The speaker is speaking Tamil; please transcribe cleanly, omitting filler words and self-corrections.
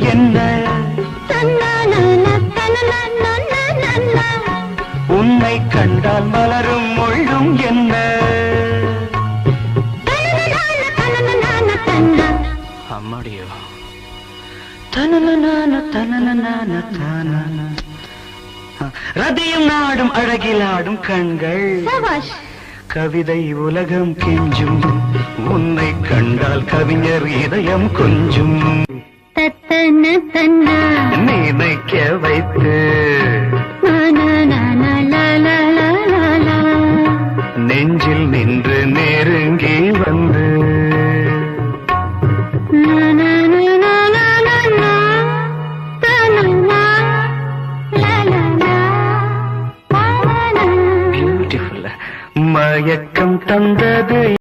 என்ன உன்னை கண்டால் மலரும் முள்ளும் என்ன அம்மாடியோ ரதியும் நாடும் அழகிலாடும் கண்கள் கவிதை உலகம் கெஞ்சும் உன்னை கண்டால் கவிஞர் இதயம் கொஞ்சும் நினைக்க வைத்து நெஞ்சில் நின்று நெருங்கி வந்து